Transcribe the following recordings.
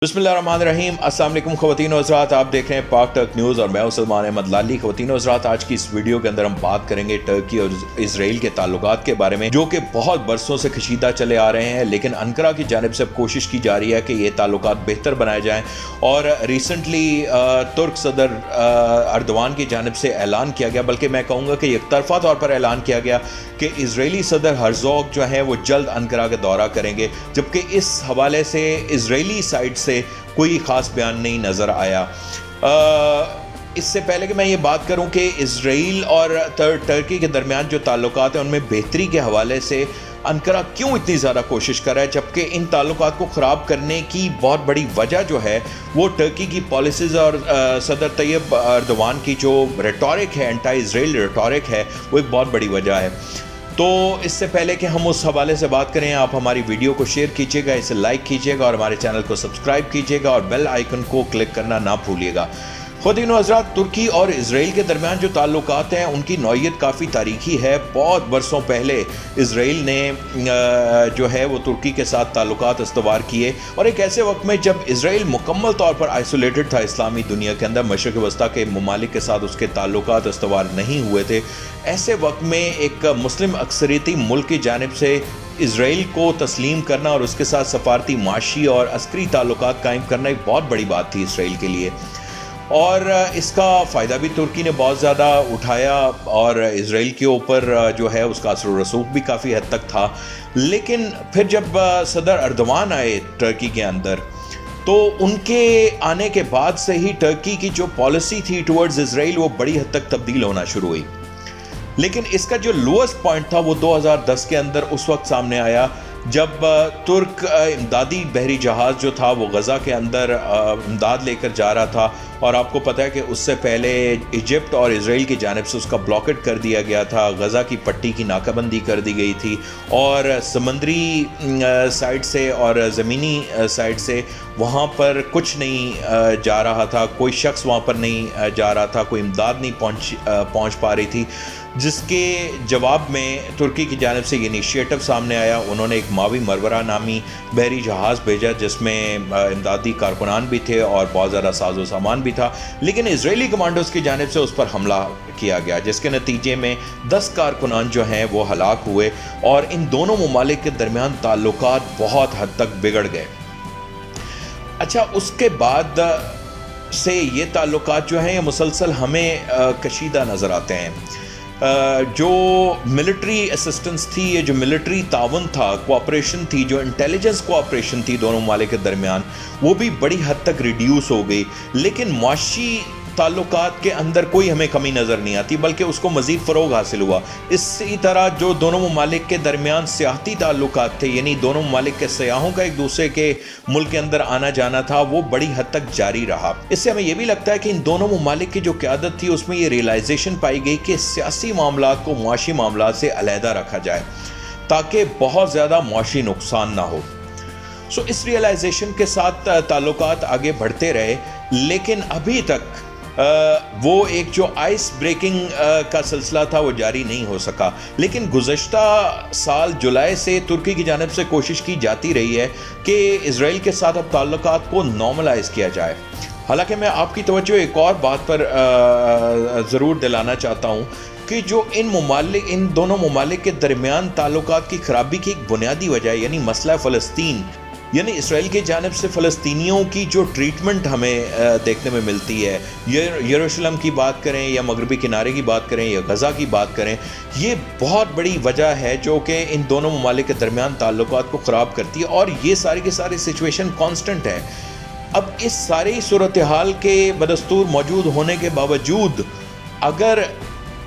बिस्मिल्लाहिर्रहमानिर्रहीम। अस्सलाम वालेकुम ख़वातीन और हज़रात, आप देख रहे हैं पाक टर्क न्यूज़ और मैं हूं सलमान अहमद लाली। ख़वातीन और हज़रात, आज की इस वीडियो के अंदर हम बात करेंगे टर्की और इसराइल के ताल्लुकात के बारे में, जो कि बहुत बरसों से कशीदा चले आ रहे हैं, लेकिन अंकारा की जानिब से कोशिश की जा रही है कि ये ताल्लुकात बेहतर बनाए जाएँ। और रिसेंटली तुर्क सदर अर्दवान की जानिब से ऐलान किया गया, बल्कि मैं कहूँगा कि एकतरफ़ा तौर पर ऐलान किया गया कि इजरायली सदर हर्ज़ोग जो हैं वो जल्द अंकारा का दौरा करेंगे, जबकि इस हवाले से इजरायली साइड से कोई ख़ास बयान नहीं नज़र आया। इससे पहले कि मैं ये बात करूं कि इजराइल और टर्की के दरमियान जो ताल्लुकात हैं उनमें बेहतरी के हवाले से अंकारा क्यों इतनी ज़्यादा कोशिश कर रहा है, जबकि इन ताल्लुकात को ख़राब करने की बहुत बड़ी वजह जो है वो टर्की की पॉलिसीज़ और सदर तैयब अर्दवान की जो रेटोरिक है, एंटी इजराइल रेटोरिक है, वो एक बहुत बड़ी वजह है। तो इससे पहले कि हम उस हवाले से बात करें, आप हमारी वीडियो को शेयर कीजिएगा, इसे लाइक कीजिएगा और हमारे चैनल को सब्सक्राइब कीजिएगा और बेल आइकन को क्लिक करना ना भूलिएगा। ख़ुदीन हज़रात, तुर्की और इजराइल के दरमियान जो ताल्लुकात हैं उनकी नौइयत काफ़ी तारीखी है। बहुत बरसों पहले इजराइल ने जो है वो तुर्की के साथ ताल्लुकात इस्तवार किए, और एक ऐसे वक्त में जब इजराइल मुकम्मल तौर पर आइसोलेटेड था इस्लामी दुनिया के अंदर, मशरक़ वस्ता के ममालिक के साथ उसके ताल्लुकात इस्तवार नहीं हुए थे। ऐसे वक्त में एक मुस्लिम अक्सरियती मुल्क की जानिब से इजराइल को तस्लीम करना और उसके साथ सफारती, माशी और अस्करी ताल्लुकात कायम करना एक बहुत बड़ी बात थी इसराइल के लिए, और इसका फ़ायदा भी तुर्की ने बहुत ज़्यादा उठाया और इजराइल के ऊपर जो है उसका असर रसूख भी काफ़ी हद तक था। लेकिन फिर जब सदर अर्दवान आए टर्की के अंदर, तो उनके आने के बाद से ही टर्की की जो पॉलिसी थी टुवर्ड्स इजराइल वो बड़ी हद तक तब्दील होना शुरू हुई। लेकिन इसका जो लोएस्ट पॉइंट था वो 2010 के अंदर उस वक्त सामने आया जब तुर्क इमदादी बहरी जहाज़ जो था वो गज़ा के अंदर इमदाद लेकर जा रहा था, और आपको पता है कि उससे पहले इजिप्ट और इजराइल की जानिब से उसका ब्लॉकेट कर दिया गया था, गज़ा की पट्टी की नाकाबंदी कर दी गई थी, और समंदरी साइड से और ज़मीनी साइड से वहाँ पर कुछ नहीं जा रहा था, कोई शख्स वहाँ पर नहीं जा रहा था, कोई इमदाद नहीं पहुँच पा रही थी। जिसके जवाब में तुर्की की जानिब से ये इनिशिएटिव सामने आया। उन्होंने एक मावी मरवरा नामी बहरी जहाज़ भेजा जिसमें इमदादी कारकुनान भी थे और बहुत ज़्यादा साजो सामान भी था, लेकिन इजरायली कमांडोज़ की जानिब से उस पर हमला किया गया, जिसके नतीजे में 10 कारकुनान जो हैं वो हलाक हुए और इन दोनों ममालिक के दरमियान ताल्लुकात बहुत हद तक बिगड़ गए। अच्छा, उसके बाद से ये ताल्लुकात जो हैं ये मुसलसल हमें कशीदा नज़र आते हैं। जो मिलिट्री असिस्टेंस थी, ये जो मिलिट्री तावन था, कोऑपरेशन थी, जो इंटेलिजेंस कोऑपरेशन थी दोनों ममालिक के दरमियान, वो भी बड़ी हद तक रिड्यूस हो गई। लेकिन मुआशी ताल्लुकात के अंदर कोई हमें कमी नज़र नहीं आती, बल्कि उसको मज़ीद फ़रोग हासिल हुआ। इसी तरह जो दोनों ममालिक के दरमियान सियाहती ताल्लुकात थे, यानी दोनों ममालिक के सयाहों का एक दूसरे के मुल्क के अंदर आना जाना था, वो बड़ी हद तक जारी रहा। इससे हमें यह भी लगता है कि इन दोनों ममालिक की जो क़यादत थी उसमें ये रियलाइजेशन पाई गई कि सियासी मामलात को मुआशी मामलात से अलहदा रखा जाए ताकि बहुत ज़्यादा मुआशी नुकसान ना हो। सो इस रियलाइजेशन के साथ ताल्लुकात आगे बढ़ते रहे, लेकिन अभी तक वो एक जो आइस ब्रेकिंग का सिलसिला था वो जारी नहीं हो सका। लेकिन गुज़श्ता साल जुलाई से तुर्की की जानिब से कोशिश की जाती रही है कि इजराइल के साथ अब ताल्लुकात को नॉर्मलाइज़ किया जाए। हालांकि मैं आपकी तवज्जो एक और बात पर ज़रूर दिलाना चाहता हूँ कि जो इन दोनों ममालिक के दरमियान ताल्लुकात की ख़राबी की एक बुनियादी वजह, यानी मसला फ़लस्तीन, यानी इसराइल की जानिब से फ़लस्तीनियों की जो ट्रीटमेंट हमें देखने में मिलती है, यरूशलेम की बात करें या मगरबी किनारे की बात करें या गज़ा की बात करें, ये बहुत बड़ी वजह है जो कि इन दोनों ममालिक के दरमियान ताल्लुकात को ख़राब करती है, और ये सारी की सारी सिचुएशन कांस्टेंट है। अब इस सारी सूरत हाल के बदस्तूर मौजूद होने के बावजूद अगर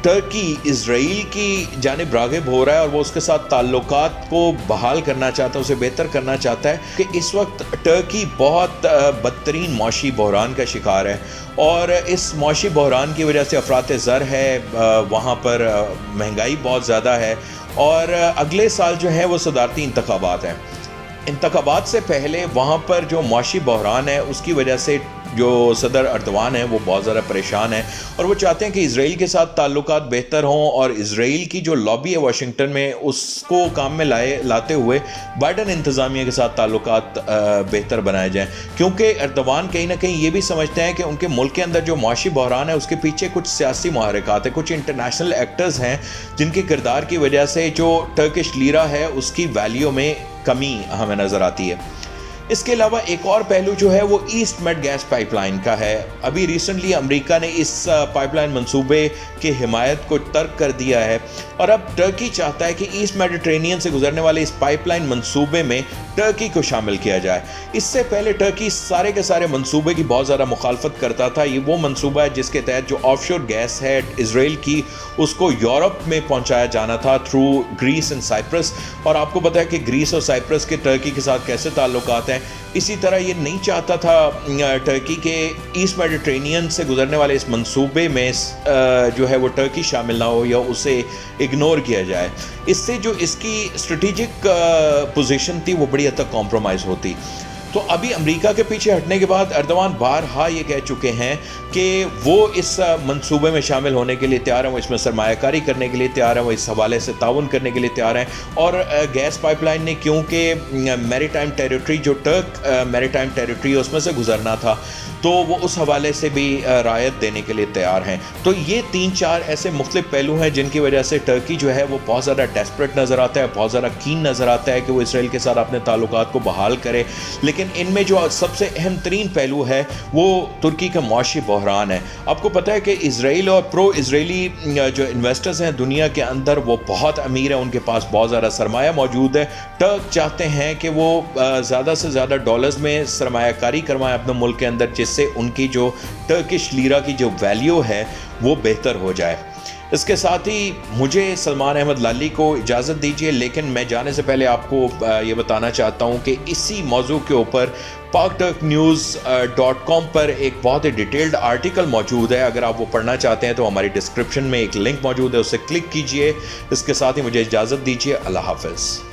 टर्की इजराइल की जानिब राग़िब हो रहा है और वो उसके साथ ताल्लुकात को बहाल करना चाहता है, उसे बेहतर करना चाहता है, कि इस वक्त टर्की बहुत बदतरीन मौशी बहरान का शिकार है, और इस मौशी बहरान की वजह से अफरात ज़र है, वहाँ पर महंगाई बहुत ज़्यादा है, और अगले साल जो है वो सदारती इंतखाबात हैं। इंतखाबात से पहले वहाँ पर जो मौशी बहरान है उसकी वजह से जो सदर अर्दवान हैं वो बहुत ज़्यादा परेशान हैं और वो चाहते हैं कि इसराइल के साथ ताल्लुकात बेहतर हों और इसराइल की जो लॉबी है वाशिंगटन में उसको काम में लाते हुए बाइडन इंतज़ामिया के साथ ताल्लुकात बेहतर बनाए जाएँ, क्योंकि अर्दवान कहीं ना कहीं ये भी समझते हैं कि उनके मुल्क के अंदर जो माशी बहरान है उसके पीछे कुछ सियासी मुहर्रिकात है, कुछ इंटरनेशनल एक्टर्स हैं जिनके किरदार की वजह से जो टर्किश लीरा है उसकी वैल्यू में कमी हमें नज़र आती है। इसके अलावा एक और पहलू जो है वो ईस्ट मेड गैस पाइपलाइन का है। अभी रिसेंटली अमेरिका ने इस पाइपलाइन मंसूबे की हिमायत को तर्क कर दिया है और अब टर्की चाहता है कि ईस्ट मेडिटेरेनियन से गुजरने वाले इस पाइपलाइन मंसूबे में टर्की को शामिल किया जाए। इससे पहले टर्की सारे के सारे मंसूबे की बहुत ज़्यादा मुखालफत करता था। ये वो मंसूबा है जिसके तहत जो ऑफशोर गैस है इसराइल की उसको यूरोप में पहुंचाया जाना था थ्रू ग्रीस एंड साइप्रस, और आपको पता है कि ग्रीस और साइप्रस के टर्की के साथ कैसे ताल्लुकात हैं। इसी तरह ये नहीं चाहता था टर्की के ईस्ट मेडिटेरेनियन से गुजरने वाले इस मंसूबे में जो है वो टर्की शामिल ना हो या उसे इग्नोर किया जाए। इससे जो इसकी स्ट्रेटेजिक पोजीशन थी वो बड़ी हद तक कॉम्प्रोमाइज़ होती। तो अभी अमेरिका के पीछे हटने के बाद अर्दवान बारहा ये कह चुके हैं कि वो इस मंसूबे में शामिल होने के लिए तैयार हैं, वो इसमें सरमायाकारी करने के लिए तैयार हैं, वो इस हवाले से ताउन करने के लिए तैयार हैं। और गैस पाइपलाइन ने क्योंकि मैरीटाइम टेरिटरी जो टर्क मैरीटाइम टेरिटरी है उसमें से गुजरना था तो वो उस हवाले से भी रायत देने के लिए तैयार हैं। तो ये 3-4 ऐसे मुख्तलिफ पहलू हैं जिनकी वजह से टर्की जो है वो बहुत ज़्यादा डेस्परेट नज़र आता है, बहुत ज़्यादा कीन नज़र आता है कि वो इसराइल के साथ अपने ताल्लुकात को बहाल करे। लेकिन इनमें जो सबसे अहम तरीन पहलू है वो तुर्की का मुआशी बहरान है। आपको पता है कि इसराइल और प्रो इसराइली जो इन्वेस्टर्स हैं दुनिया के अंदर वो बहुत अमीर हैं, उनके पास बहुत ज़्यादा सरमाया मौजूद है। टर्क चाहते हैं कि वो ज़्यादा से ज़्यादा डॉलर्स में सरमायाकारी करवाएं अपने मुल्क के अंदर, जिससे उनकी जो टर्किश लीरा की जो वैल्यू है वो बेहतर हो जाए। इसके साथ ही मुझे सलमान अहमद लाली को इजाज़त दीजिए, लेकिन मैं जाने से पहले आपको ये बताना चाहता हूँ कि इसी मौजू के ऊपर pakturknews.com पर एक बहुत ही डिटेल्ड आर्टिकल मौजूद है। अगर आप वो पढ़ना चाहते हैं तो हमारी डिस्क्रिप्शन में एक लिंक मौजूद है, उससे क्लिक कीजिए। इसके साथ ही मुझे इजाज़त दीजिए। अल्लाह हाफ़िज़।